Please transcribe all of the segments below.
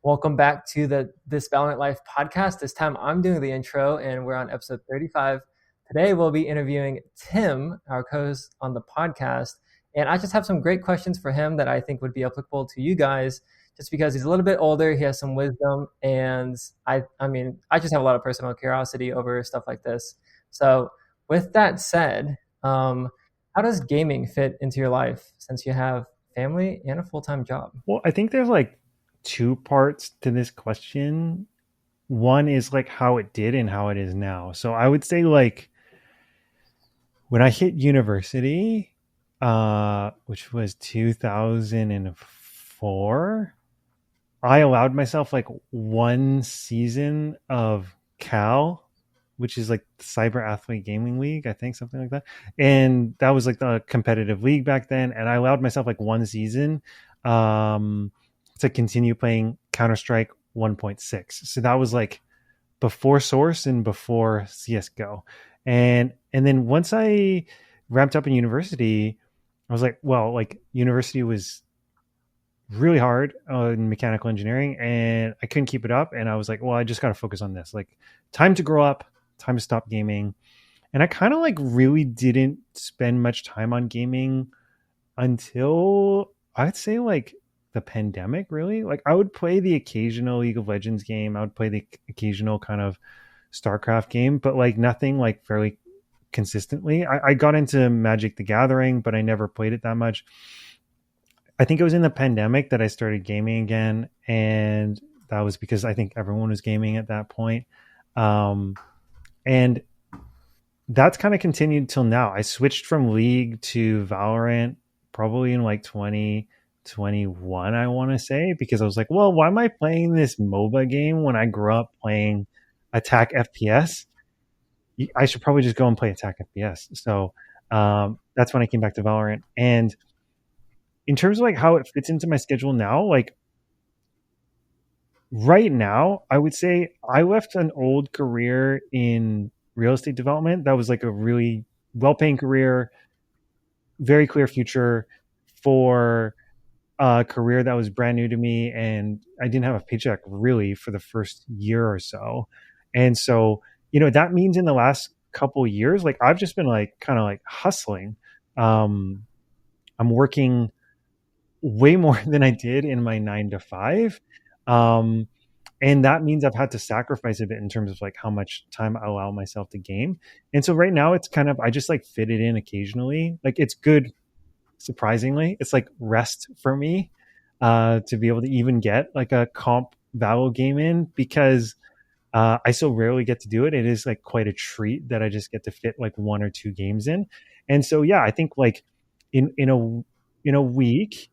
Welcome back to the This Valorant Life podcast. This time I'm doing the intro and we're on episode 35. Today we'll be interviewing Tim, our co-host on the podcast. And I just have some great questions for him that I think would be applicable to you guys just because he's a little bit older, he has some wisdom, and I just have a lot of personal curiosity over stuff like this. So with that said, how does gaming fit into your life since you have family and a full-time job? Well, I think there's like two parts to this question. One is like how it did and how it is now. So I would say like when I hit university, which was 2004, I allowed myself like one season of Cal, which is like the Cyber Athlete Gaming League, I think, something like that. And that was like the competitive league back then. And I allowed myself like one season um, to continue playing Counter Strike 1.6. So that was like before Source and before CS:GO. And then once I ramped up in university, I was like, well, like university was really hard in mechanical engineering and I couldn't keep it up. And I was like, well, I just got to focus on this. Like, time to grow up, time to stop gaming. And I kind of like really didn't spend much time on gaming until I'd say like the pandemic, really. Like, I would play the occasional League of Legends game, I would play the occasional kind of StarCraft game, but like nothing like fairly consistently. I got into Magic the Gathering, but I never played it that much. I think it was in the pandemic that I started gaming again, and that was because I think everyone was gaming at that point. Um, and that's kind of continued till now. I switched from League to Valorant probably in like 2021, I want to say, because I was like, well, why am I playing this MOBA game when I grew up playing attack FPS? I should probably just go and play attack FPS. So that's when I came back to Valorant. And in terms of like how it fits into my schedule now, like right now, I would say I left an old career in real estate development. That was like a really well paying career, very clear future for a career that was brand new to me. And I didn't have a paycheck really for the first year or so. And so, that means in the last couple of years, like I've just been like kind of like hustling. Um, I'm working way more than I did in my 9 to 5. Um, and that means I've had to sacrifice a bit in terms of like how much time I allow myself to game. And so right now it's kind of, I just like fit it in occasionally. Like it's good, surprisingly. It's like rest for me to be able to even get like a comp Valo game in because I so rarely get to do it. It is like quite a treat that I just get to fit like one or two games in. And so, yeah, I think like in a week,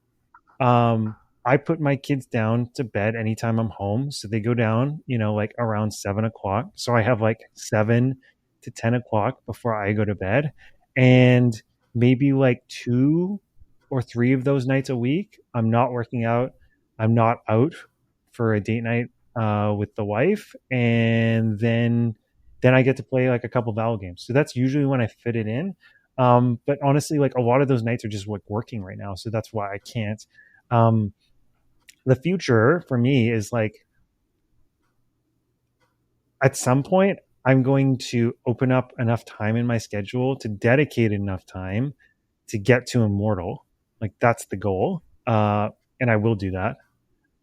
um, I put my kids down to bed anytime I'm home. So they go down, like around 7 o'clock. So I have like 7 to 10 o'clock before I go to bed. And maybe like 2 or 3 of those nights a week, I'm not working out. I'm not out for a date night with the wife. And then I get to play like a couple Val games. So that's usually when I fit it in. But honestly, like a lot of those nights are just like working right now. So that's why I can't. Um, the future for me is like at some point I'm going to open up enough time in my schedule to dedicate enough time to get to immortal. Like that's the goal. And I will do that.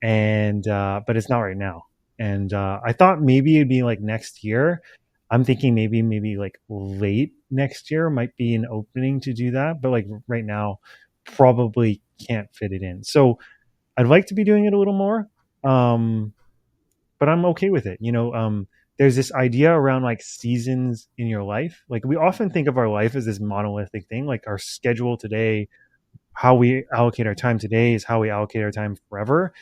And but it's not right now. And I thought maybe it'd be like next year. I'm thinking maybe like late next year might be an opening to do that. But like right now, probably can't fit it in. So I'd like to be doing it a little more, um, but I'm okay with it. There's this idea around like seasons in your life. Like we often think of our life as this monolithic thing, like our schedule today, how we allocate our time today is how we allocate our time forever.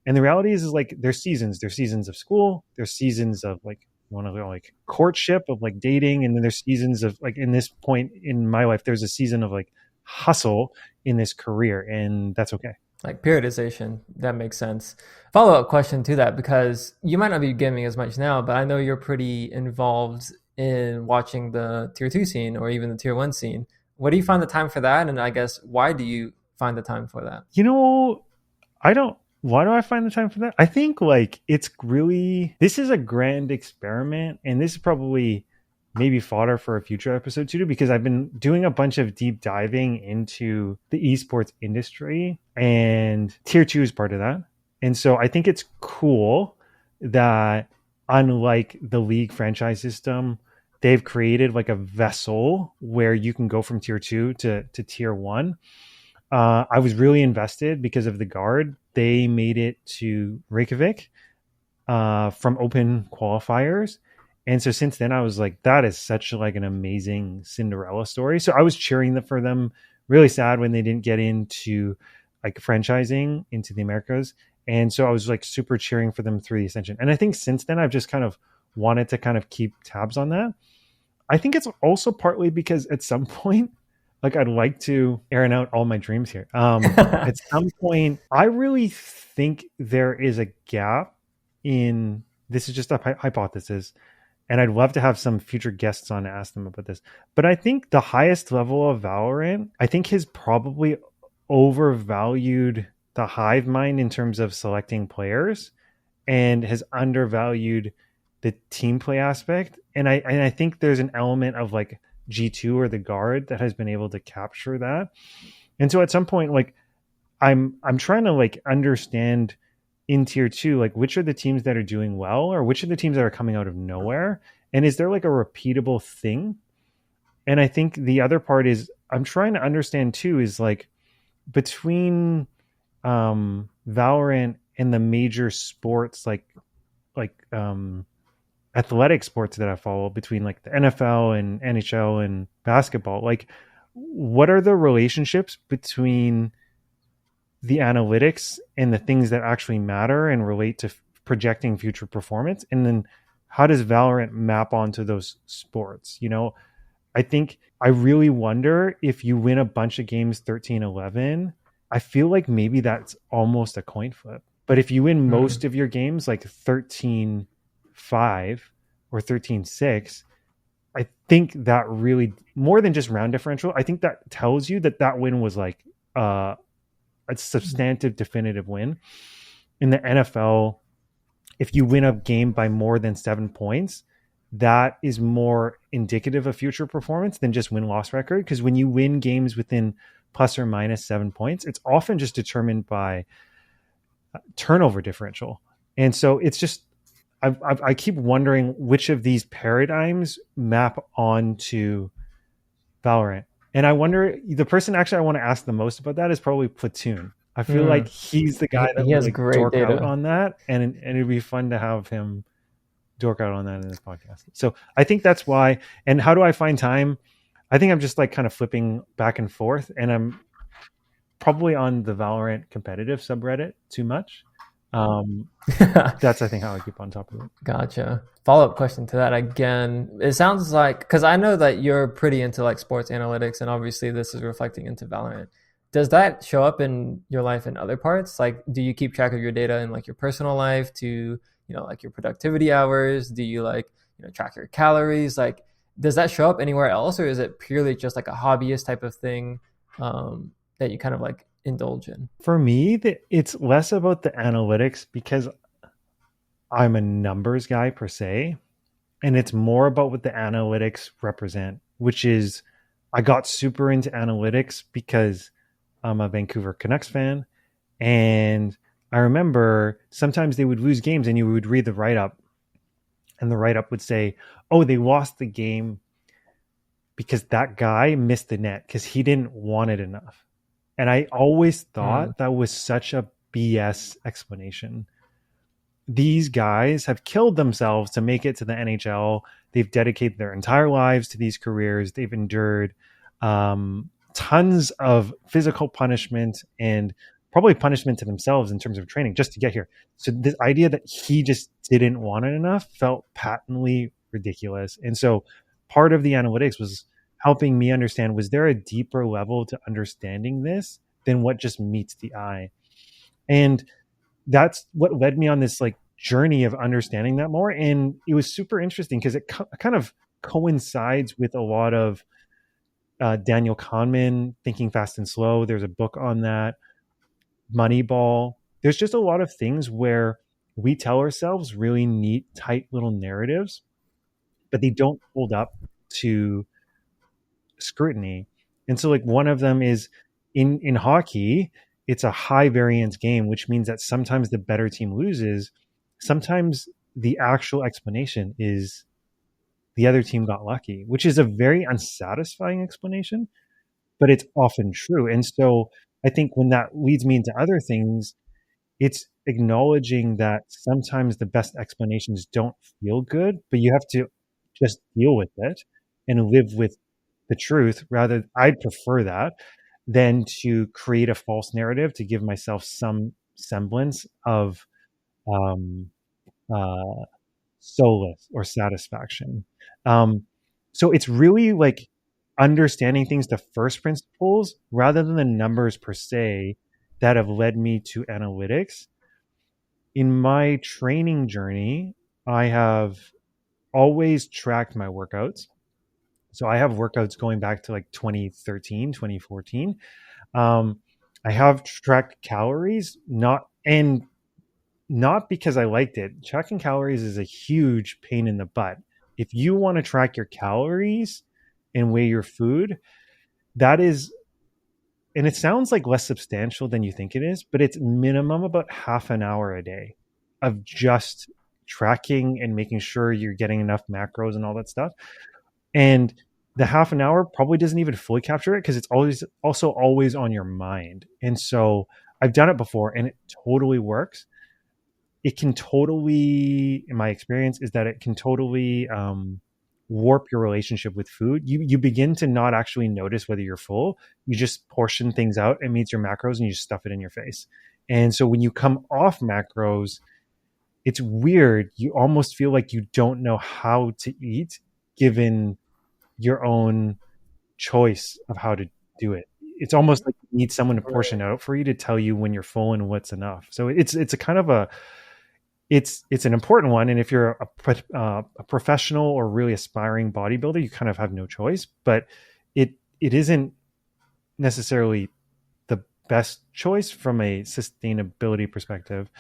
And the reality is like there's seasons. There's seasons of school. There's seasons of like you want to go like courtship of like dating, and then there's seasons of like in this point in my life, there's a season of like hustle in this career, and that's okay. Like periodization, that makes sense. Follow-up question to that, because you might not be gaming as much now, but I know you're pretty involved in watching the tier 2 scene or even the tier 1 scene. What do you find the time for that, and I guess why do you find the time for that? You know, I don't Why do I find the time for that? I think like it's really, this is a grand experiment, and this is probably maybe fodder for a future episode too, because I've been doing a bunch of deep diving into the esports industry, and tier 2 is part of that. And so I think it's cool that, unlike the league franchise system, they've created like a vessel where you can go from tier 2 to tier 1. I was really invested because of the guard. They made it to Reykjavik from open qualifiers. And so since then, I was like, that is such like an amazing Cinderella story. So I was cheering for them. Really sad when they didn't get into like franchising into the Americas. And so I was like super cheering for them through the Ascension. And I think since then, I've just kind of wanted to kind of keep tabs on that. I think it's also partly because at some point, like I'd like to airing out all my dreams here. At some point, I really think there is a gap in, this is just a hypothesis, and I'd love to have some future guests on to ask them about this. But I think the highest level of Valorant, I think, has probably overvalued the hive mind in terms of selecting players, and has undervalued the team play aspect. And I think there's an element of like G2 or the guard that has been able to capture that. And so at some point, like I'm trying to like understand in tier 2, like which are the teams that are doing well, or which are the teams that are coming out of nowhere, and is there like a repeatable thing? And I think the other part is I'm trying to understand too is like between Valorant and the major sports like athletic sports that I follow, between like the NFL and NHL and basketball, like what are the relationships between the analytics and the things that actually matter and relate to projecting future performance? And then how does Valorant map onto those sports? You know, I think I really wonder if you win a bunch of games 13-11, I feel like maybe that's almost a coin flip. But if you win most of your games like 13-5 or 13-6, I think that really, more than just round differential, I think that tells you that that win was like a substantive, definitive win. In the NFL, if you win a game by more than 7 points, that is more indicative of future performance than just win-loss record. Because when you win games within plus or minus 7 points, it's often just determined by turnover differential. And so it's just, I keep wondering which of these paradigms map onto Valorant. And I wonder, the person actually I want to ask the most about that is probably Platoon. I feel like he's the guy that he would has like great dork data out on that, and it'd be fun to have him dork out on that in this podcast. So I think that's why. And how do I find time? I think I'm just like kind of flipping back and forth, and I'm probably on the Valorant competitive subreddit too much. That's, I think, how I keep on top of it. Gotcha. Follow-up question to that again. It sounds like, because I know that you're pretty into like sports analytics, and obviously this is reflecting into Valorant. Does that show up in your life in other parts? Like, do you keep track of your data in like your personal life to, you know, like your productivity hours? Do you like, you know, track your calories? Like, does that show up anywhere else, or is it purely just like a hobbyist type of thing that you kind of like indulge in? For me, it's less about the analytics because I'm a numbers guy per se, and it's more about what the analytics represent, which is I got super into analytics because I'm a Vancouver Canucks fan, and I remember sometimes they would lose games and you would read the write-up, and the write-up would say, oh, they lost the game because that guy missed the net because he didn't want it enough. And I always thought that was such a BS explanation. These guys have killed themselves to make it to the NHL. They've dedicated their entire lives to these careers. They've endured tons of physical punishment and probably punishment to themselves in terms of training just to get here. So this idea that he just didn't want it enough felt patently ridiculous. And so part of the analytics was helping me understand, was there a deeper level to understanding this than what just meets the eye? And that's what led me on this like journey of understanding that more. And it was super interesting because it kind of coincides with a lot of Daniel Kahneman, Thinking Fast and Slow. There's a book on that. Moneyball. there's just a lot of things where we tell ourselves really neat, tight little narratives, but they don't hold up to scrutiny. And so like one of them is in hockey, it's a high variance game, which means that sometimes the better team loses. Sometimes the actual explanation is the other team got lucky, which is a very unsatisfying explanation, but it's often true. And so I think when that leads me into other things, it's acknowledging that sometimes the best explanations don't feel good, but you have to just deal with it and live with the truth. Rather, I'd prefer that than to create a false narrative to give myself some semblance of um, uh, solace or satisfaction. Um, so it's really like understanding things to first principles rather than the numbers per se that have led me to analytics. In my training journey, I have always tracked my workouts. So I have workouts going back to like 2013, 2014. Um, I have tracked calories, not because I liked it. Tracking calories is a huge pain in the butt. If you want to track your calories and weigh your food, that is, and it sounds like less substantial than you think it is, but it's minimum about half an hour a day of just tracking and making sure you're getting enough macros and all that stuff. And the half an hour probably doesn't even fully capture it because it's always on your mind. And so I've done it before and it totally works. It can totally, in my experience, is that it can totally warp your relationship with food. You begin to not actually notice whether you're full. You just portion things out. It meets your macros, and you just stuff it in your face. And so when you come off macros, it's weird. You almost feel like you don't know how to eat, given your own choice of how to do it. It's almost like you need someone to portion out for you to tell you when you're full and what's enough. So it's a kind of a it's an important one, and if you're a professional or really aspiring bodybuilder, you kind of have no choice. But it isn't necessarily the best choice from a sustainability perspective.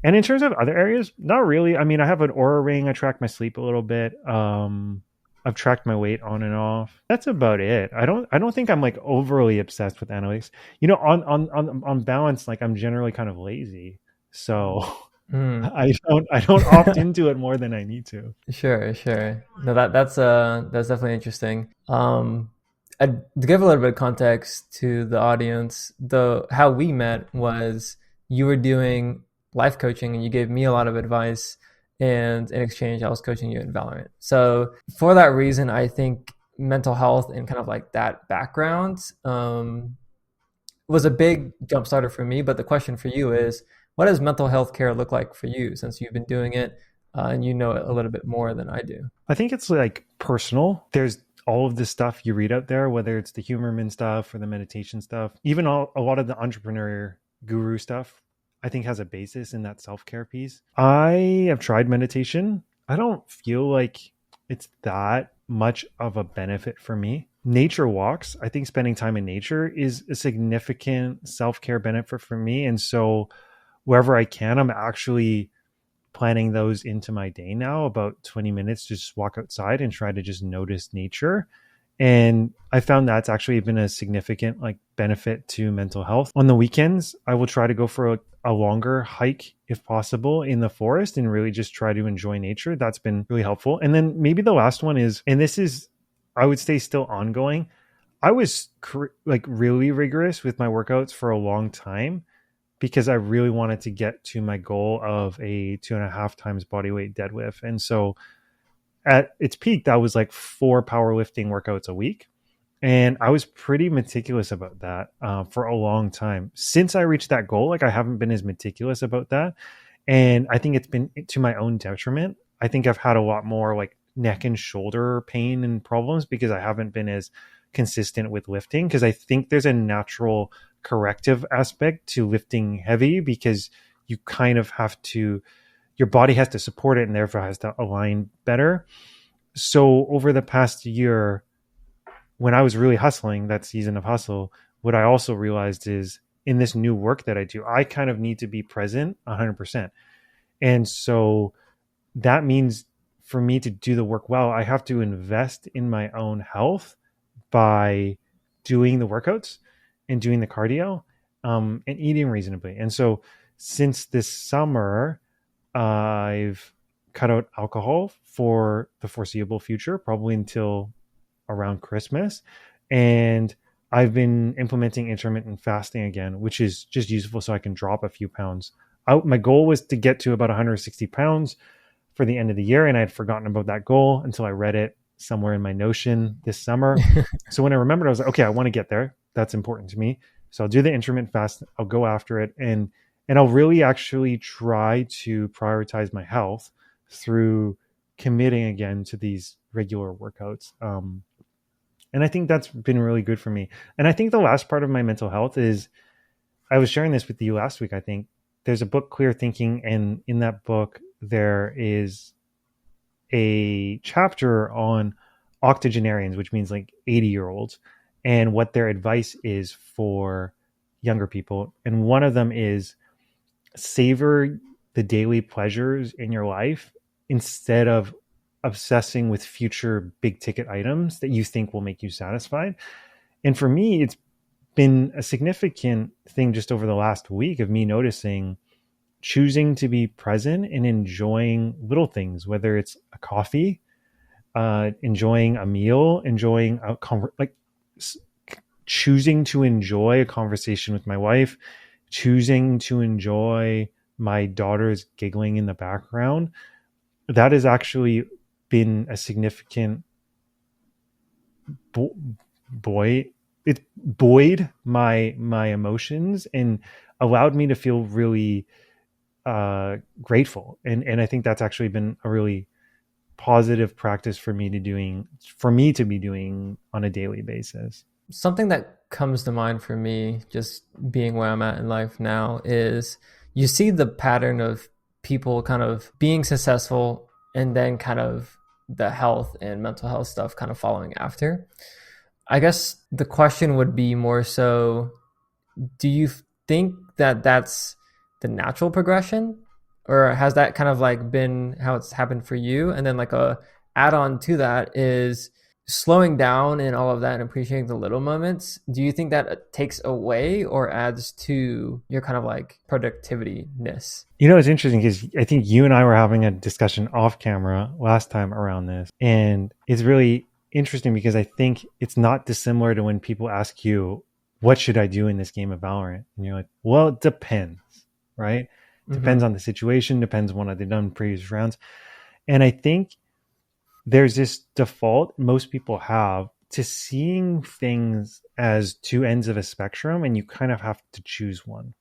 And in terms of other areas, not really. I mean, I have an Aura ring. I track my sleep a little bit. I've tracked my weight on and off. That's about it. I don't think I'm like overly obsessed with analytics. You know, on balance, like I'm generally kind of lazy, so Mm. I don't opt into it more than I need to. Sure, sure. No, that's definitely interesting. To give a little bit of context to the audience, the how we met was you were doing life coaching and you gave me a lot of advice, and in exchange, I was coaching you in Valorant. So for that reason, I think mental health and kind of like that background was a big jump starter for me. But the question for you is, what does mental health care look like for you since you've been doing it and you know it a little bit more than I do? I think it's like personal. There's all of this stuff you read out there, whether it's the Humerman stuff or the meditation stuff, even a lot of the entrepreneur guru stuff, I think has a basis in that self-care piece. I have tried meditation. I don't feel like it's that much of a benefit for me. Nature walks, I think spending time in nature is a significant self-care benefit for me. And so wherever I can, I'm actually planning those into my day now, about 20 minutes to just walk outside and try to just notice nature. And I found that's actually been a significant like benefit to mental health. On the weekends, I will try to go for a longer hike if possible in the forest and really just try to enjoy nature. That's been really helpful. And then maybe the last one is, and this is, I would say still ongoing. I was like really rigorous with my workouts for a long time because I really wanted to get to my goal of a 2.5 times body weight deadlift. And so at its peak, that was like 4 powerlifting workouts a week. And I was pretty meticulous about that for a long time. Since I reached that goal, like I haven't been as meticulous about that. And I think it's been to my own detriment. I think I've had a lot more like neck and shoulder pain and problems because I haven't been as consistent with lifting, because I think there's a natural corrective aspect to lifting heavy because you kind of have to, your body has to support it and therefore has to align better. So over the past year, when I was really hustling, that season of hustle, what I also realized is in this new work that I do, I kind of need to be present 100%. And so that means for me to do the work well, I have to invest in my own health by doing the workouts and doing the cardio, and eating reasonably. And so since this summer, I've cut out alcohol for the foreseeable future, probably until around Christmas. And I've been implementing intermittent fasting again, which is just useful so I can drop a few pounds out. My goal was to get to about 160 pounds for the end of the year, and I had forgotten about that goal until I read it somewhere in my Notion this summer. So when I remembered, I was like, okay, I want to get there. That's important to me. So I'll do the intermittent fast. I'll go after it, and I'll really actually try to prioritize my health through committing again to these regular workouts. And I think that's been really good for me. And I think the last part of my mental health is, I was sharing this with you last week. I think there's a book, Clear Thinking, and in that book there is a chapter on octogenarians, which means like 80-year-olds, and what their advice is for younger people. And one of them is, savor the daily pleasures in your life instead of obsessing with future big ticket items that you think will make you satisfied. And for me, it's been a significant thing just over the last week of me noticing choosing to be present and enjoying little things, whether it's a coffee, enjoying a meal, enjoying a choosing to enjoy a conversation with my wife, choosing to enjoy my daughter's giggling in the background. That has actually been a significant it buoyed my emotions and allowed me to feel really grateful. And I think that's actually been a really positive practice for me to be doing on a daily basis. Something that comes to mind for me, just being where I'm at in life now, is you see the pattern of people kind of being successful and then kind of the health and mental health stuff kind of following after. I guess the question would be more so, do you think that that's the natural progression, or has that kind of like been how it's happened for you? And then like a add-on to that is slowing down and all of that and appreciating the little moments. Do you think that takes away or adds to your kind of like productivity-ness? You know, it's interesting because I think you and I were having a discussion off camera last time around this, and it's really interesting because I think it's not dissimilar to when people ask you, what should I do in this game of Valorant? And you're like, well, it depends, right? Mm-hmm. Depends on the situation, depends on what they've done in previous rounds. And I think there's this default most people have to seeing things as two ends of a spectrum, and you kind of have to choose one.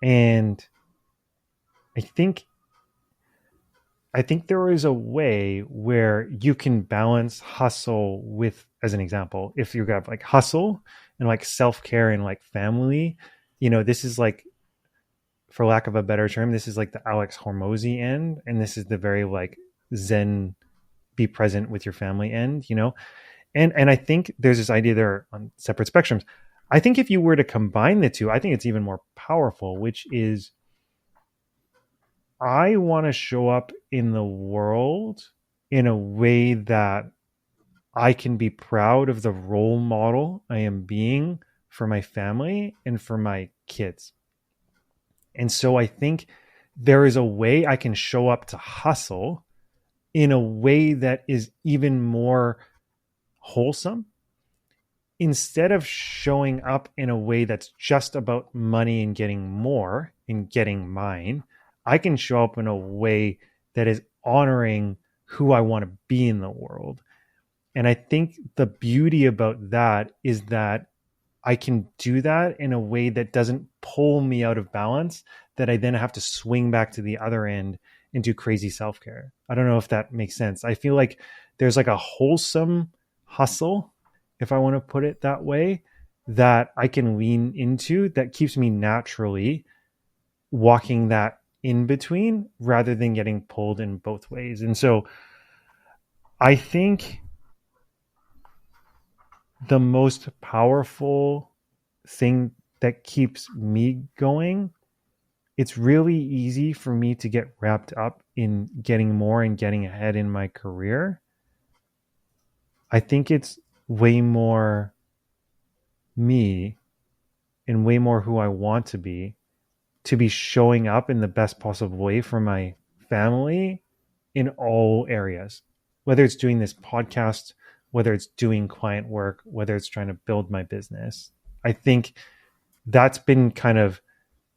And I think there is a way where you can balance hustle with, as an example, if you have like hustle and like self-care and like family, you know, this is like, for lack of a better term, this is like the Alex Hormozy end, and this is the very like Zen, be present with your family end, you know? And I think there's this idea there on separate spectrums. I think if you were to combine the two, I think it's even more powerful, which is, I want to show up in the world in a way that I can be proud of the role model I am being for my family and for my kids. And so I think there is a way I can show up to hustle in a way that is even more wholesome, instead of showing up in a way that's just about money and getting more and getting mine. I can show up in a way that is honoring who I want to be in the world. And I think the beauty about that is that I can do that in a way that doesn't pull me out of balance, that I then have to swing back to the other end and do crazy self-care. I don't know if that makes sense. I feel like there's like a wholesome hustle, if I want to put it that way, that I can lean into that keeps me naturally walking that in between rather than getting pulled in both ways. And so I think the most powerful thing that keeps me going, it's really easy for me to get wrapped up in getting more and getting ahead in my career. I think it's way more me and way more who I want to be showing up in the best possible way for my family in all areas, whether it's doing this podcast, whether it's doing client work, whether it's trying to build my business. I think that's been kind of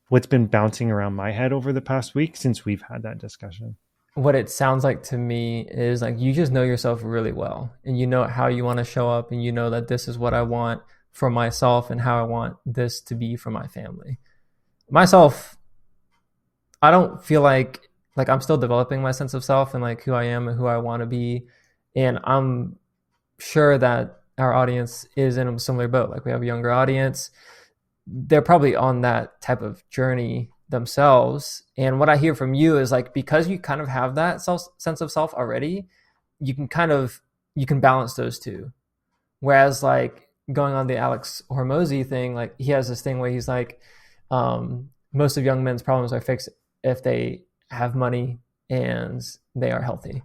what's been bouncing around my head over the past week since we've had that discussion. What it sounds like to me is like you just know yourself really well, and you know how you want to show up, and you know that this is what I want for myself and how I want this to be for my family. Myself, I don't feel like I'm still developing my sense of self and like who I am and who I want to be. And I'm sure that our audience is in a similar boat. Like we have a younger audience. They're probably on that type of journey themselves. And what I hear from you is like because you kind of have that sense of self already, you can balance those two. Whereas like going on the Alex Hormozy thing, like he has this thing where he's like, most of young men's problems are fixed if they have money and they are healthy.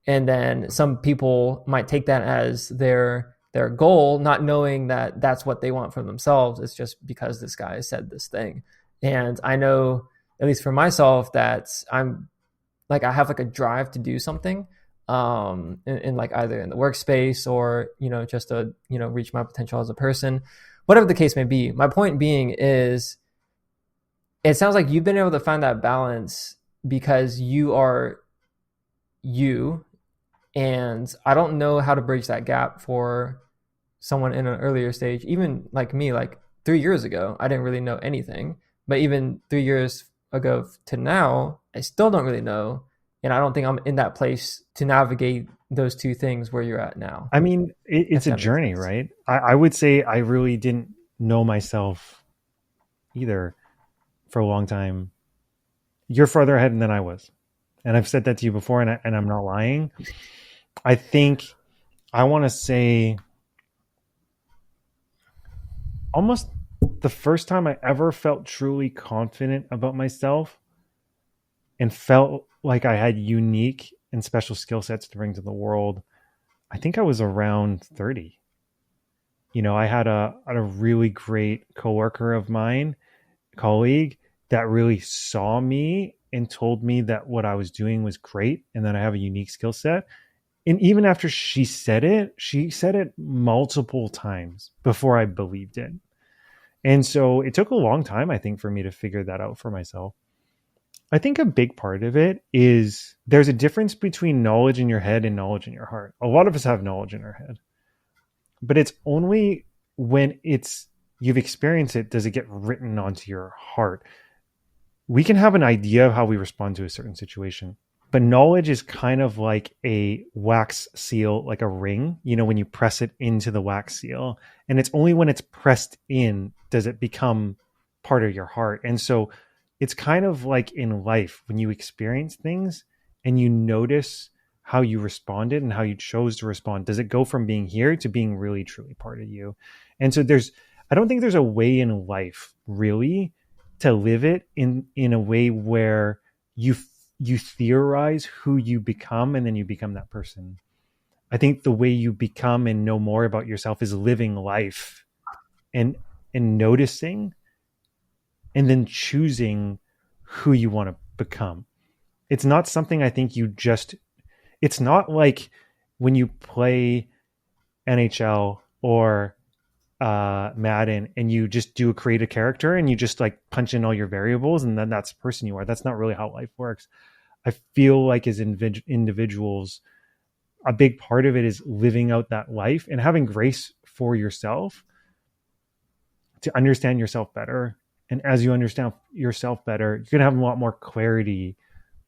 And then some people might take that as their goal, not knowing that that's what they want for themselves. It's just because this guy said this thing. And I know, at least for myself, that I'm like I have like a drive to do something in like either in the workspace or just to reach my potential as a person, whatever the case may be. My point being is it sounds like you've been able to find that balance because you are you, and I don't know how to bridge that gap for someone in an earlier stage. Even like me, like 3 years ago I didn't really know anything, but even 3 years ago to now I still don't really know, and I don't think I'm in that place to navigate those two things where you're at now. I mean, it's a journey, right? I would say I really didn't know myself either for a long time. You're farther ahead than I was. And I've said that to you before, and I'm not lying. I think I want to say almost the first time I ever felt truly confident about myself and felt like I had unique and special skill sets to bring to the world, I think I was around 30. I had a really great coworker of mine, colleague, that really saw me and told me that what I was doing was great and that I have a unique skill set. And even after she said it multiple times before I believed it. And so it took a long time, I think, for me to figure that out for myself. I think a big part of it is there's a difference between knowledge in your head and knowledge in your heart. A lot of us have knowledge in our head, but it's only when you've experienced it does it get written onto your heart. We can have an idea of how we respond to a certain situation, but knowledge is kind of like a wax seal, like a ring, when you press it into the wax seal, and it's only when it's pressed in does it become part of your heart. And so it's kind of like in life when you experience things and you notice how you responded and how you chose to respond. Does it go from being here to being really truly part of you? And so I don't think there's a way in life really to live it in a way where you theorize who you become and then you become that person. I think the way you become and know more about yourself is living life and noticing and then choosing who you want to become. It's not something I think it's not like when you play NHL or Madden and you just create a character and you just like punch in all your variables and then that's the person you are. That's not really how life works. I feel like as individuals, a big part of it is living out that life and having grace for yourself to understand yourself better. And as you understand yourself better, you're going to have a lot more clarity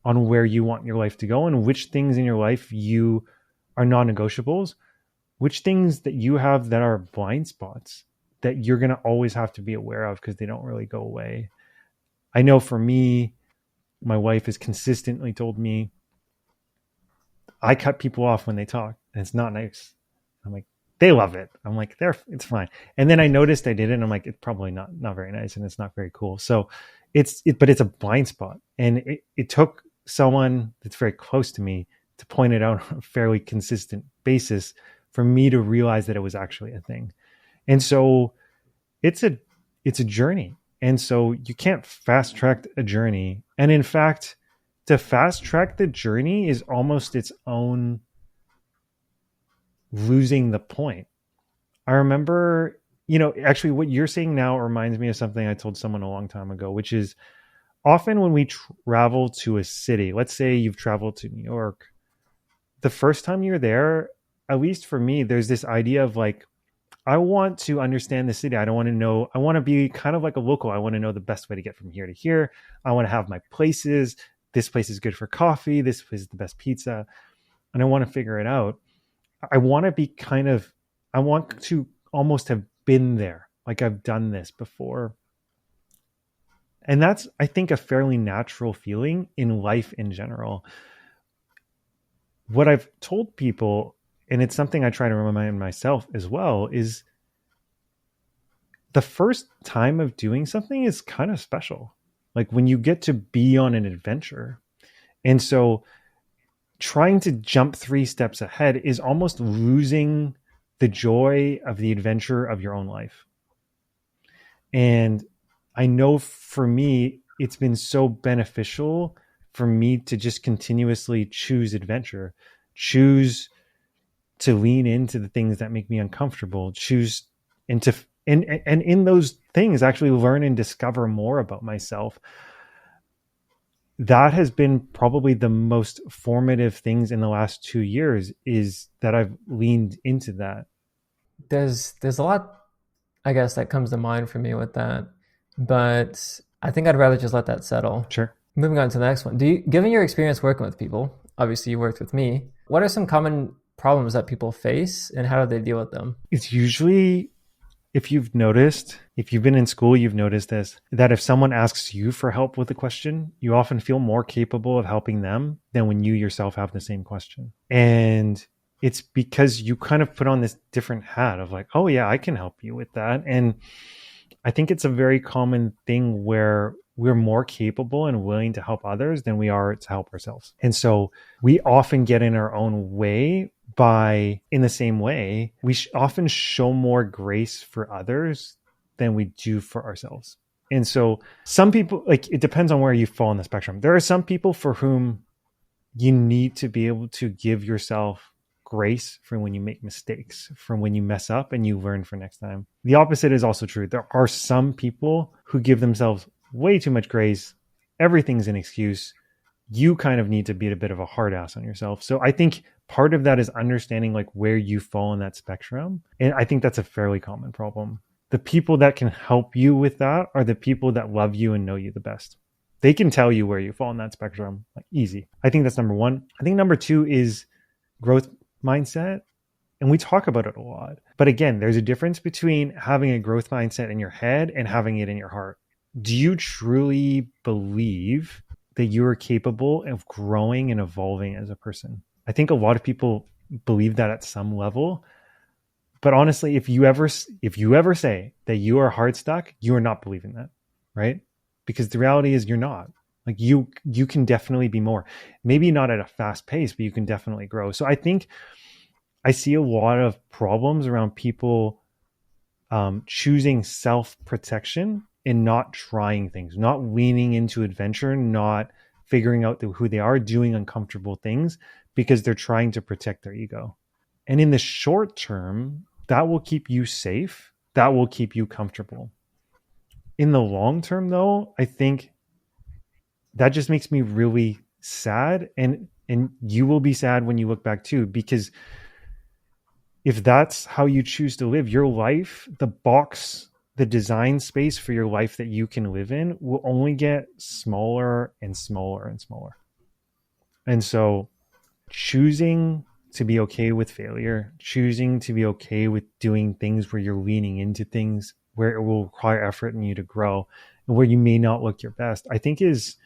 on where you want your life to go and which things in your life you are non-negotiables, which things that you have that are blind spots that you're going to always have to be aware of because they don't really go away. I know for me, my wife has consistently told me I cut people off when they talk and it's not nice. I'm like, They love it. I'm like, it's fine. And then I noticed I did it, and I'm like, it's probably not very nice, and it's not very cool. So but it's a blind spot, and it took someone that's very close to me to point it out on a fairly consistent basis for me to realize that it was actually a thing. And so it's a journey, and so you can't fast track a journey. And in fact, to fast track the journey is almost its own losing the point. I remember, actually what you're saying now reminds me of something I told someone a long time ago, which is often when we travel to a city, let's say you've traveled to New York, the first time you're there, at least for me, there's this idea of like, I want to understand the city. I don't want to know, I want to be kind of like a local. I want to know the best way to get from here to here. I want to have my places. This place is good for coffee. This place is the best pizza. And I want to figure it out. I want to be I want to almost have been there. Like I've done this before. And that's, I think, a fairly natural feeling in life in general. What I've told people, and it's something I try to remind myself as well, is the first time of doing something is kind of special. Like when you get to be on an adventure. And so trying to jump 3 steps ahead is almost losing the joy of the adventure of your own life. And I know for me, it's been so beneficial for me to just continuously choose adventure, choose to lean into the things that make me uncomfortable, choose and in those things actually learn and discover more about myself. That has been probably the most formative things in the last 2 years, is that I've leaned into that. There's a lot, I guess, that comes to mind for me with that, but I think I'd rather just let that settle. Sure. Moving on to the next one. Given your experience working with people, obviously you worked with me, what are some common problems that people face and how do they deal with them? It's usually, if you've been in school, you've noticed this, that if someone asks you for help with a question, you often feel more capable of helping them than when you yourself have the same question. And it's because you kind of put on this different hat of like, oh yeah, I can help you with that. And I think it's a very common thing where we're more capable and willing to help others than we are to help ourselves. And so we often get in our own way in the same way, we often show more grace for others than we do for ourselves. And so some people, like, it depends on where you fall on the spectrum. There are some people for whom you need to be able to give yourself grace for when you make mistakes, from when you mess up and you learn for next time. The opposite is also true. There are some people who give themselves way too much grace. Everything's an excuse. You kind of need to be a bit of a hard ass on yourself. So I think part of that is understanding like where you fall in that spectrum. And I think that's a fairly common problem. The people that can help you with that are the people that love you and know you the best. They can tell you where you fall in that spectrum, like easy. I think that's number one. I think number two is growth mindset. And we talk about it a lot. But again, there's a difference between having a growth mindset in your head and having it in your heart. Do you truly believe that you are capable of growing and evolving as a person? I think a lot of people believe that at some level. But honestly, if you ever say that you are hard stuck, you are not believing that, right? Because the reality is you're not. Like you can definitely be more. Maybe not at a fast pace, but you can definitely grow. So I think I see a lot of problems around people choosing self-protection and not trying things, not leaning into adventure, not figuring out who they are, doing uncomfortable things because they're trying to protect their ego. And in the short term, that will keep you safe. That will keep you comfortable. In the long term, though, I think that just makes me really sad. And you will be sad when you look back too, because if that's how you choose to live your life, the design space for your life that you can live in will only get smaller and smaller and smaller. And so choosing to be okay with failure, choosing to be okay with doing things where you're leaning into things where it will require effort in you to grow and where you may not look your best, I think is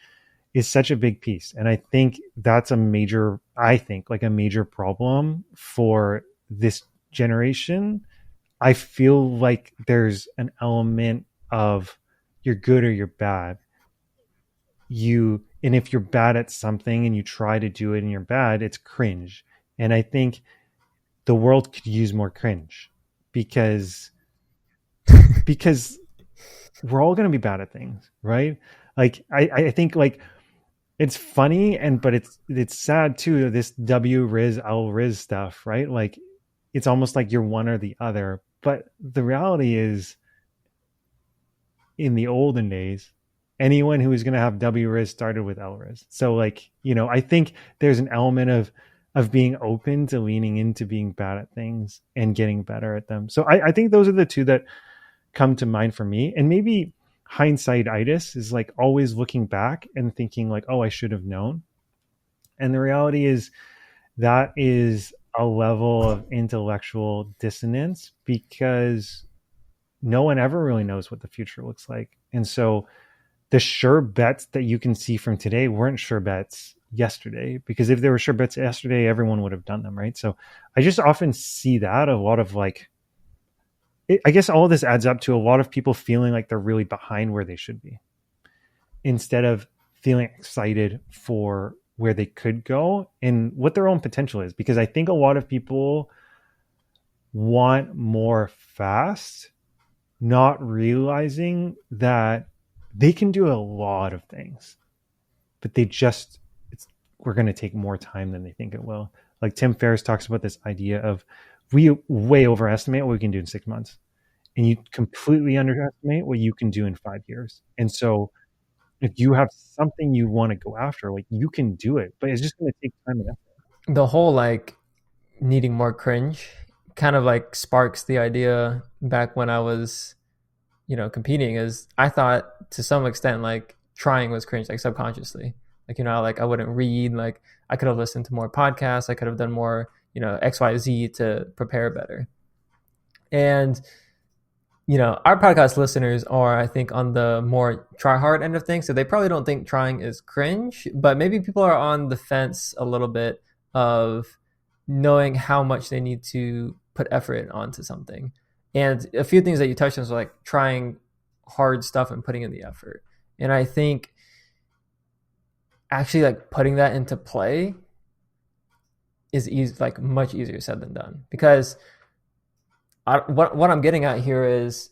such a big piece. And I think that's a major problem for this generation, I feel like there's an element of you're good or you're bad. And if you're bad at something and you try to do it and you're bad, it's cringe. And I think the world could use more cringe because we're all going to be bad at things, right? Like I think like it's funny but it's sad too, this W Riz L Riz stuff, right? Like it's almost like you're one or the other. But the reality is, in the olden days, anyone who was going to have W Riz started with L Riz. So like, I think there's an element of being open to leaning into being bad at things and getting better at them. So I think those are the two that come to mind for me. And maybe hindsight-itis is like always looking back and thinking like, oh, I should have known. And the reality is that is a level of intellectual dissonance because no one ever really knows what the future looks like. And so the sure bets that you can see from today weren't sure bets yesterday, because if there were sure bets yesterday, everyone would have done them, right? So I just often see that a lot of like, I guess all of this adds up to a lot of people feeling like they're really behind where they should be instead of feeling excited for where they could go and what their own potential is. Because I think a lot of people want more fast, not realizing that they can do a lot of things, but we're going to take more time than they think it will. Like Tim Ferriss talks about this idea of we way overestimate what we can do in 6 months, and you completely underestimate what you can do in 5 years. And so if you have something you want to go after, like you can do it, but it's just going to take time and effort. The whole like needing more cringe kind of like sparks the idea back when I was, competing, is I thought to some extent like trying was cringe, like subconsciously. Like, like I wouldn't read, like I could have listened to more podcasts, I could have done more, XYZ to prepare better. And, our podcast listeners are, I think, on the more try hard end of things. So they probably don't think trying is cringe, but maybe people are on the fence a little bit of knowing how much they need to put effort onto something. And a few things that you touched on is like trying hard stuff and putting in the effort. And I think actually like putting that into play is easy, like much easier said than done. Because what I'm getting at here is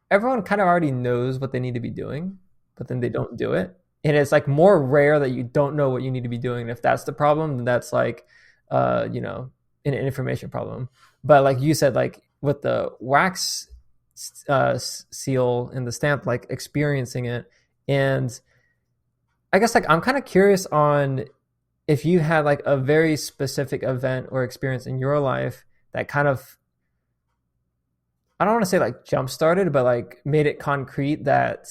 everyone kind of already knows what they need to be doing, but then they don't do it. And it's like more rare that you don't know what you need to be doing. And if that's the problem, then that's like, an information problem. But like you said, like with the wax seal and the stamp, like experiencing it. And I guess like I'm kind of curious on if you had like a very specific event or experience in your life that kind of, I don't want to say like jump started, but like made it concrete that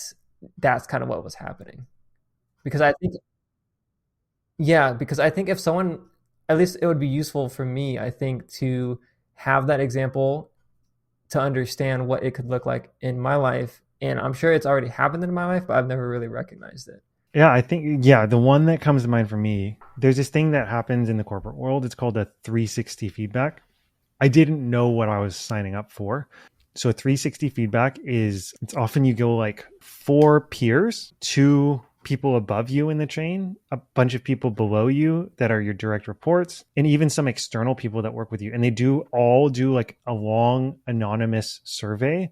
that's kind of what was happening. Because I think, yeah, because I think if someone, at least it would be useful for me, I think, to have that example to understand what it could look like in my life. And I'm sure it's already happened in my life, but I've never really recognized it. Yeah, I think, the one that comes to mind for me, there's this thing that happens in the corporate world. It's called a 360 feedback. I didn't know what I was signing up for. So a 360 feedback it's often you go like 4 peers, 2 people above you in the chain, a bunch of people below you that are your direct reports, and even some external people that work with you. And they all do like a long anonymous survey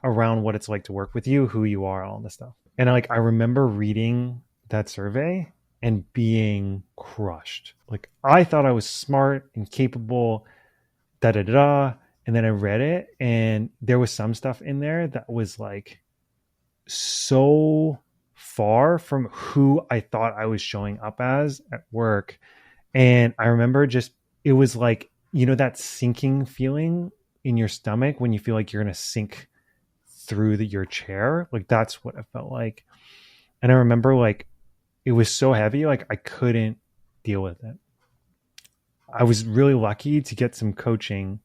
around what it's like to work with you, who you are, all this stuff. And I remember reading that survey and being crushed. Like I thought I was smart and capable, da da da. And then I read it, and there was some stuff in there that was like so far from who I thought I was showing up as at work. And I remember it was like, that sinking feeling in your stomach when you feel like you're going to sink through your chair. Like that's what it felt like. And I remember like it was so heavy, like I couldn't deal with it. I was really lucky to get some coaching,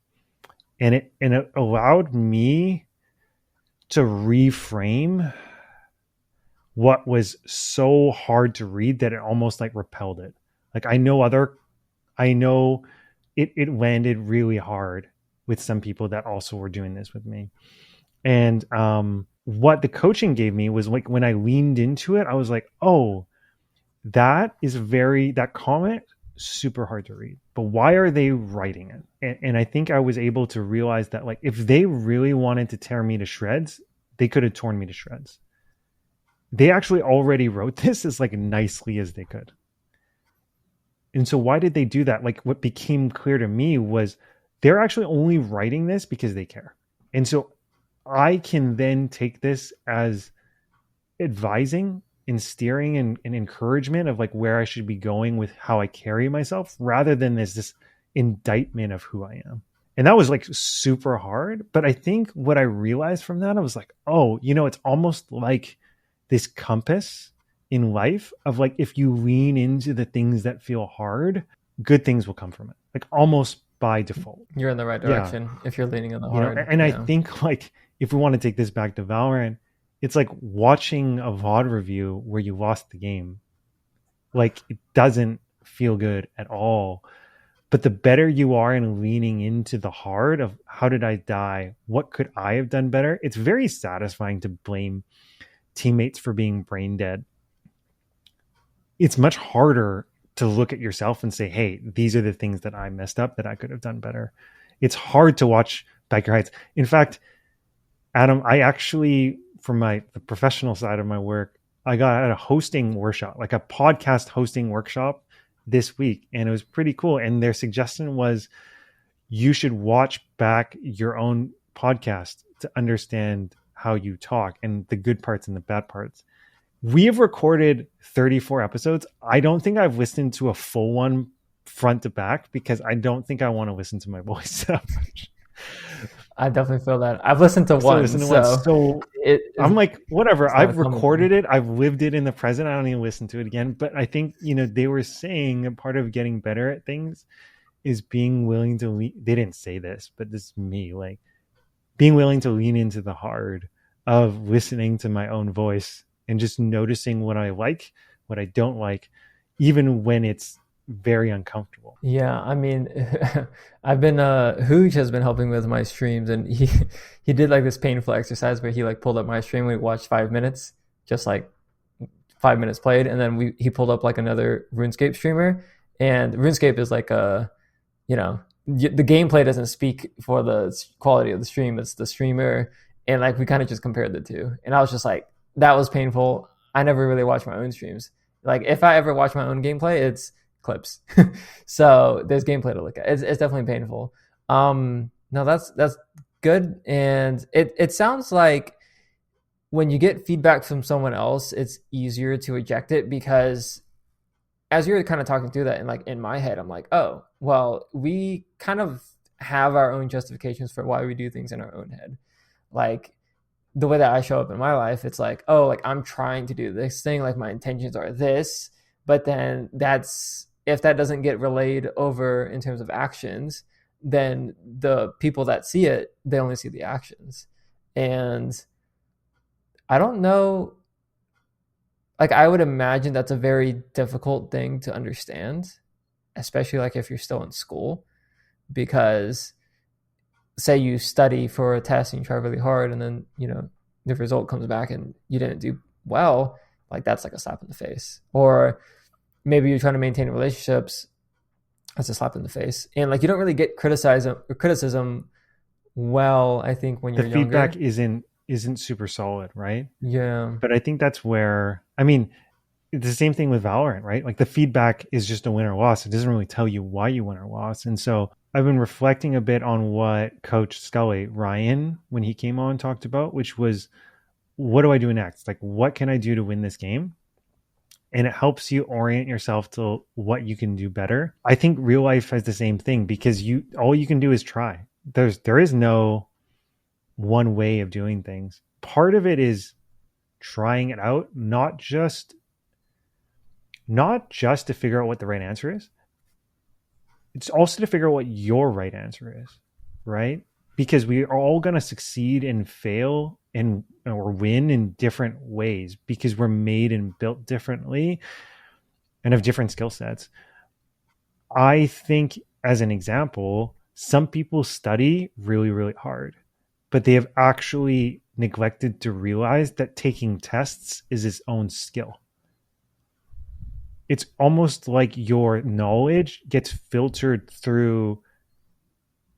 and it allowed me to reframe what was so hard to read that it almost like repelled it. Like I know it landed really hard with some people that also were doing this with me. And what the coaching gave me was like, when I leaned into it, I was like, oh, that comment, super hard to read. But why are they writing it? And I think I was able to realize that, like, if they really wanted to tear me to shreds, they could have torn me to shreds. They actually already wrote this as like nicely as they could. And so why did they do that? Like, what became clear to me was they're actually only writing this because they care. And so I can then take this as advising and steering and encouragement of like where I should be going with how I carry myself, rather than as this indictment of who I am. And that was like super hard. But I think what I realized from that, I was like, oh, it's almost like this compass in life of like, if you lean into the things that feel hard, good things will come from it. Like almost by default. You're in the right direction if you're leaning in the hard. And I think like, if we want to take this back to Valorant, it's like watching a VOD review where you lost the game. Like, it doesn't feel good at all. But the better you are in leaning into the hard of how did I die? What could I have done better? It's very satisfying to blame teammates for being brain dead. It's much harder to look at yourself and say, hey, these are the things that I messed up that I could have done better. It's hard to watch Biker Heights. In fact, Adam, I actually, from the professional side of my work, I got a hosting workshop, like a podcast hosting workshop this week, and it was pretty cool. And their suggestion was you should watch back your own podcast to understand how you talk and the good parts and the bad parts. We have recorded 34 episodes. I don't think I've listened to a full one front to back because I don't think I want to listen to my voice that much. I definitely feel that. I've listened to one. So I'm like, whatever. I've recorded it. I've lived it in the present. I don't even listen to it again. But I think, they were saying a part of getting better at things is being willing to they didn't say this, but this is me, like being willing to lean into the hard of listening to my own voice and just noticing what I like, what I don't like, even when it's very uncomfortable. Yeah, I mean, I've been Hooch has been helping with my streams, and he did like this painful exercise where he like pulled up my stream. We watched 5 minutes, just like 5 minutes played, and then he pulled up like another RuneScape streamer, and RuneScape is like the gameplay doesn't speak for the quality of the stream, it's the streamer, and like we kind of just compared the two, and I was just like, that was painful. I never really watch my own streams. Like if I ever watch my own gameplay, it's clips. So there's gameplay to look at. It's definitely painful. No, that's good. And it sounds like when you get feedback from someone else, it's easier to eject it, because as you're kind of talking through that, and like in my head, I'm like, oh, well, we kind of have our own justifications for why we do things in our own head. Like the way that I show up in my life, it's like, oh, like I'm trying to do this thing, like my intentions are this, but then if that doesn't get relayed over in terms of actions, then the people that see it, they only see the actions. And I don't know, like I would imagine that's a very difficult thing to understand, especially like if you're still in school, because say you study for a test and you try really hard, and then, the result comes back and you didn't do well, like that's like a slap in the face. Or maybe you're trying to maintain relationships, that's a slap in the face. And like you don't really get criticism well, I think, when you're younger. The feedback isn't super solid, right? Yeah. But I think that's where, I mean, it's the same thing with Valorant, right? Like the feedback is just a win or loss. It doesn't really tell you why you win or lost. And so I've been reflecting a bit on what Coach Scully, Ryan, when he came on, talked about, which was, what do I do next? Like, what can I do to win this game? And it helps you orient yourself to what you can do better. I think real life has the same thing, because all you can do is try. There is no one way of doing things. Part of it is trying it out, not just to figure out what the right answer is. It's also to figure out what your right answer is, right? Because we are all going to succeed and fail or win in different ways, because we're made and built differently and have different skill sets. I think, as an example, some people study really, really hard, but they have actually neglected to realize that taking tests is its own skill. It's almost like your knowledge gets filtered through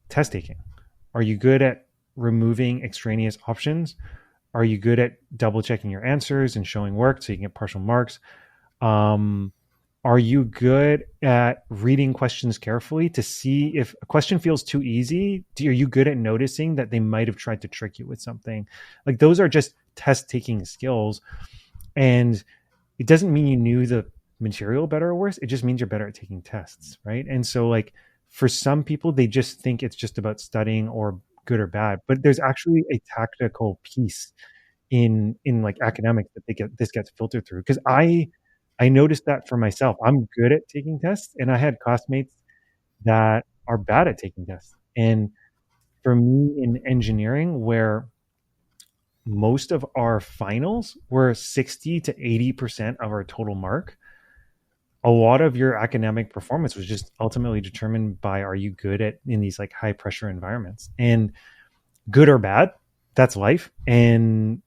test taking. Are you good at removing extraneous options? Are you good at double checking your answers and showing work so you can get partial marks? Are you good at reading questions carefully to see if a question feels too easy? Are you good at noticing that they might have tried to trick you with something? Like those are just test taking skills. And it doesn't mean you knew the material better or worse. It just means you're better at taking tests, right? And so like for some people, they just think it's just about studying or good or bad, but there's actually a tactical piece in like academics that this gets filtered through. Because I noticed that for myself. I'm good at taking tests, and I had classmates that are bad at taking tests. And for me in engineering, where most of our finals were 60 to 80% of our total mark, a lot of your academic performance was just ultimately determined by are you good at in these like high pressure environments. And good or bad, that's life. And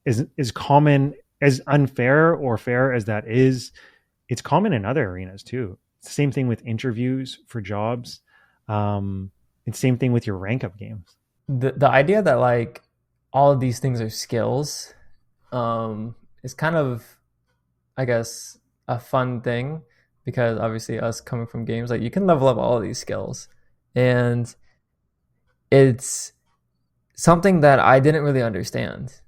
is common, as unfair or fair as that is, it's common in other arenas too. It's the same thing with interviews for jobs. It's same thing with your rank up games. The idea that like all of these things are skills is kind of, I guess, a fun thing, because obviously us coming from games, like you can level up all of these skills, and it's something that I didn't really understand.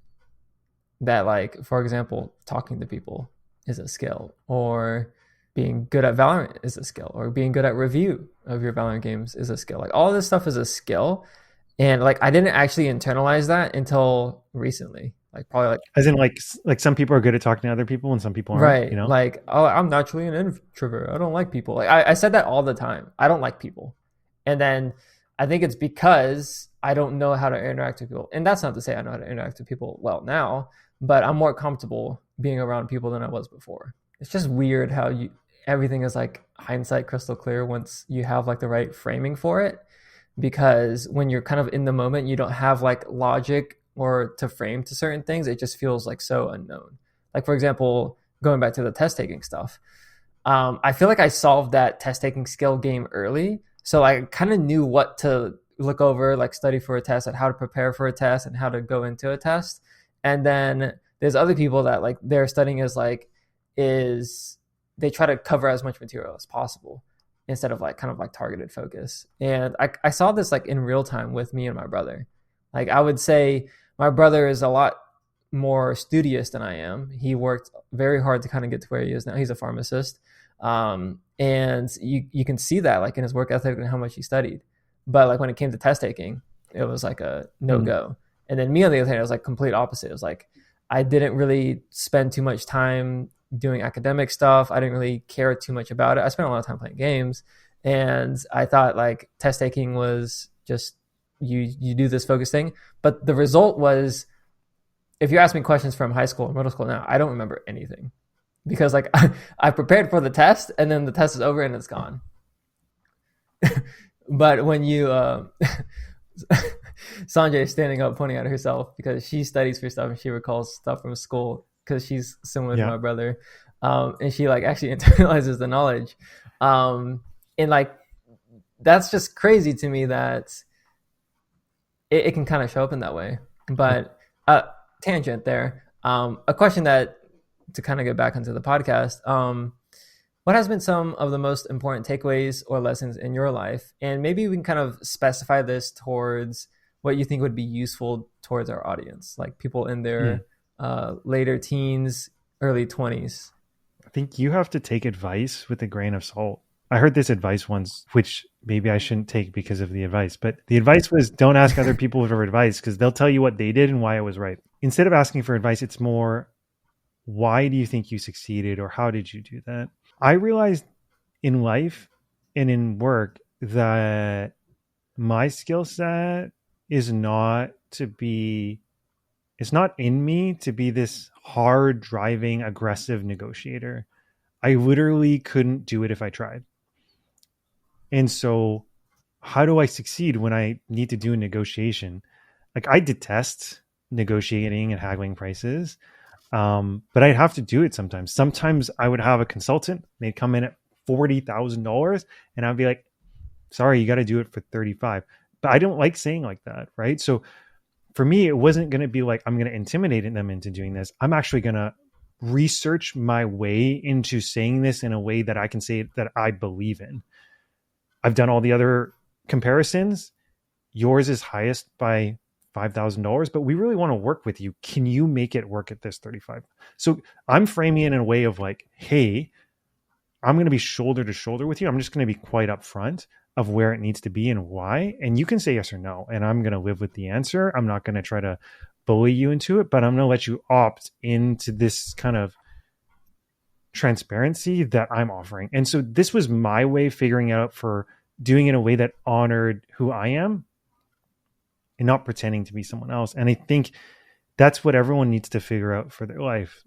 That like, for example, talking to people is a skill, or being good at Valorant is a skill, or being good at review of your Valorant games is a skill. Like all this stuff is a skill, and like I didn't actually internalize that until recently. Like probably like As in like some people are good at talking to other people and some people aren't, you right, know? like oh, I'm naturally an introvert. I don't like people. Like I said that all the time. I don't like people, and then I think it's because I don't know how to interact with people. And that's not to say I know how to interact with people well now, but I'm more comfortable being around people than I was before. It's just weird how you everything is like hindsight crystal clear once you have like the right framing for it, because when you're kind of in the moment, you don't have like logic or to frame to certain things. It just feels like so unknown. Like for example, going back to the test taking stuff, I feel like I solved that test taking skill game early, so I kind of knew what to look over, like study for a test, and how to prepare for a test, and how to go into a test. And then there's other people that like their studying is they try to cover as much material as possible instead of like kind of like targeted focus. And I saw this like in real time with me and my brother. Like I would say my brother is a lot more studious than I am. He worked very hard to kind of get to where he is now. He's a pharmacist. And you can see that like in his work ethic and how much he studied. But like when it came to test taking, it was like a no go. And then me on the other hand, it was like complete opposite. It was like I didn't really spend too much time doing academic stuff. I didn't really care too much about it. I spent a lot of time playing games, and I thought like test taking was just you do this focus thing. But the result was, if you ask me questions from high school or middle school now, I don't remember anything, because like I prepared for the test and then the test is over and it's gone. But when you Sanjay is standing up pointing at herself because she studies for stuff and she recalls stuff from school because she's similar to my brother, and she like actually internalizes the knowledge, and like that's just crazy to me that it can kind of show up in that way. But tangent there. A question that, to kind of get back into the podcast, what has been some of the most important takeaways or lessons in your life? And maybe we can kind of specify this towards what you think would be useful towards our audience, like people in their later teens, early 20s. I think you have to take advice with a grain of salt. I heard this advice once, which maybe I shouldn't take because of the advice, but the advice was don't ask other people for advice because they'll tell you what they did and why it was right. Instead of asking for advice, it's more, why do you think you succeeded, or how did you do that? I realized in life and in work that my skill set is not to be, it's not in me to be this hard driving, aggressive negotiator. I literally couldn't do it if I tried. And so how do I succeed when I need to do a negotiation? Like, I detest negotiating and haggling prices, but I'd have to do it sometimes. Sometimes I would have a consultant, they'd come in at $40,000, and I'd be like, sorry, you got to do it for 35. But I don't like saying like that, right? So for me, it wasn't going to be like, I'm going to intimidate them into doing this. I'm actually going to research my way into saying this in a way that I can say that I believe in. I've done all the other comparisons. Yours is highest by $5,000, but we really want to work with you. Can you make it work at this 35? So I'm framing it in a way of like, hey, I'm going to be shoulder to shoulder with you. I'm just going to be quite upfront of where it needs to be and why. And you can say yes or no. And I'm going to live with the answer. I'm not going to try to bully you into it, but I'm going to let you opt into this kind of transparency that I'm offering. And so this was my way of figuring out for doing it in a way that honored who I am and not pretending to be someone else. And I think that's what everyone needs to figure out for their life.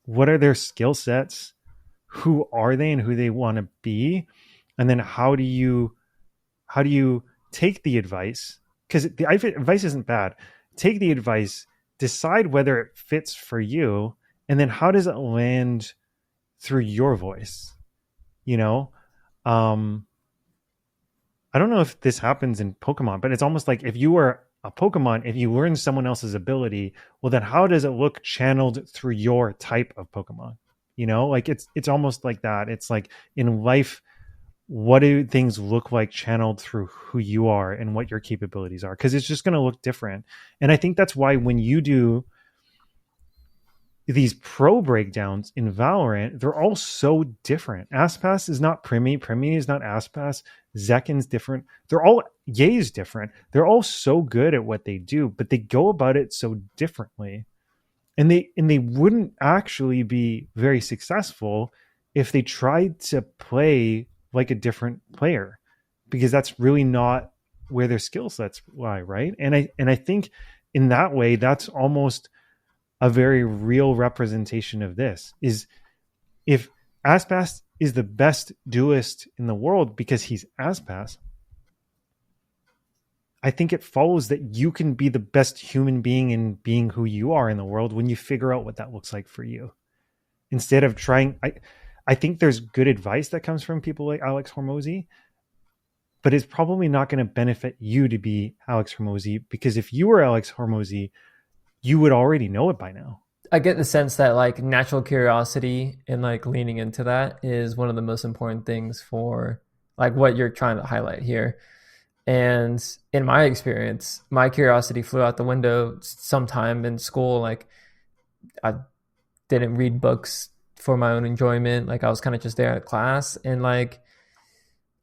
What are their skill sets? Who are they and who they want to be? And then how do you take the advice? Because the advice isn't bad. Take the advice, decide whether it fits for you, and then how does it land through your voice? You know, I don't know if this happens in Pokemon, but it's almost like if you were a Pokemon, if you learn someone else's ability, well, then how does it look channeled through your type of Pokemon? You know, like it's almost like that. It's like in life, what do things look like channeled through who you are and what your capabilities are? Because it's just going to look different. And I think that's why when you do these pro breakdowns in Valorant, they're all so different. Aspas is not Primi. Primi is not Aspas. Zekin's different. They're all Ye's different. They're all so good at what they do, but they go about it so differently. And they wouldn't actually be very successful if they tried to play like a different player, because that's really not where their skill sets lie, right? And I think in that way, that's almost a very real representation of this. Is if Aspas is the best duelist in the world because he's Aspas, I think it follows that you can be the best human being in being who you are in the world when you figure out what that looks like for you. Instead of trying, I think there's good advice that comes from people like Alex Hormozy, but it's probably not going to benefit you to be Alex Hormozy, because if you were Alex Hormozy, you would already know it by now. I get the sense that like natural curiosity and like leaning into that is one of the most important things for like what you're trying to highlight here. And in my experience, my curiosity flew out the window sometime in school. Like I didn't read books for my own enjoyment. Like I was kind of just there at class, and like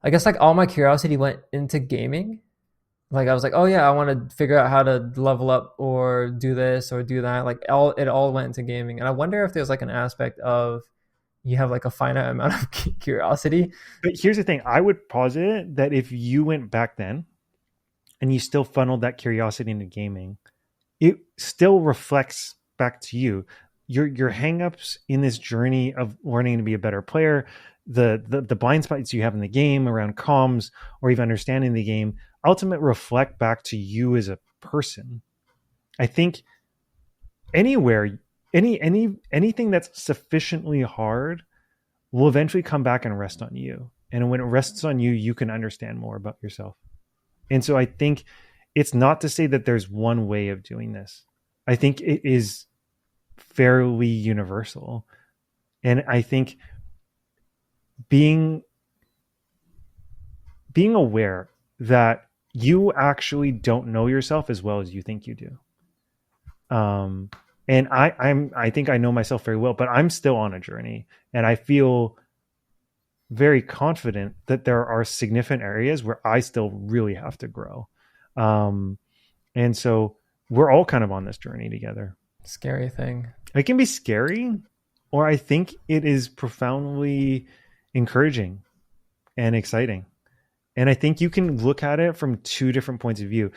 I guess like all my curiosity went into gaming. Like I was like, oh yeah, I want to figure out how to level up or do this or do that. Like it all went into gaming. And I wonder if there's like an aspect of you have like a finite amount of curiosity. But here's the thing. I would posit that if you went back then and you still funneled that curiosity into gaming, it still reflects back to you. Your hangups in this journey of learning to be a better player, the blind spots you have in the game around comms or even understanding the game, ultimately reflect back to you as a person. I think anywhere, anything that's sufficiently hard will eventually come back and rest on you. And when it rests on you, you can understand more about yourself. And so I think it's not to say that there's one way of doing this. I think it is fairly universal. And I think being aware that you actually don't know yourself as well as you think you do. And I think I know myself very well, but I'm still on a journey, and I feel very confident that there are significant areas where I still really have to grow. And so we're all kind of on this journey together. Scary thing. It can be scary, or I think it is profoundly encouraging and exciting. And I think you can look at it from two different points of view.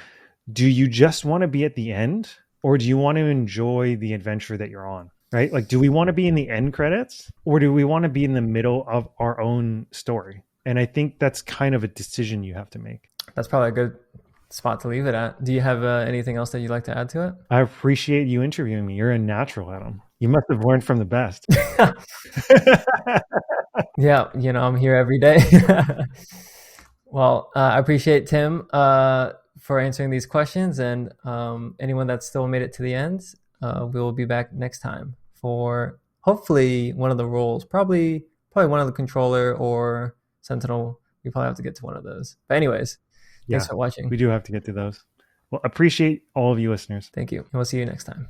Do you just want to be at the end, or do you want to enjoy the adventure that you're on? Right? Like, do we want to be in the end credits, or do we want to be in the middle of our own story? And I think that's kind of a decision you have to make. That's probably a good spot to leave it at. Do you have anything else that you'd like to add to it? I appreciate you interviewing me. You're a natural, Adam. You must have learned from the best. Yeah, I'm here every day. Well, I appreciate Tim for answering these questions, and anyone that still made it to the end, we will be back next time for hopefully one of the roles, probably one of the controller or sentinel. We probably have to get to one of those. But anyways, thanks for watching. We do have to get to those. Well, appreciate all of you listeners. Thank you. And we'll see you next time.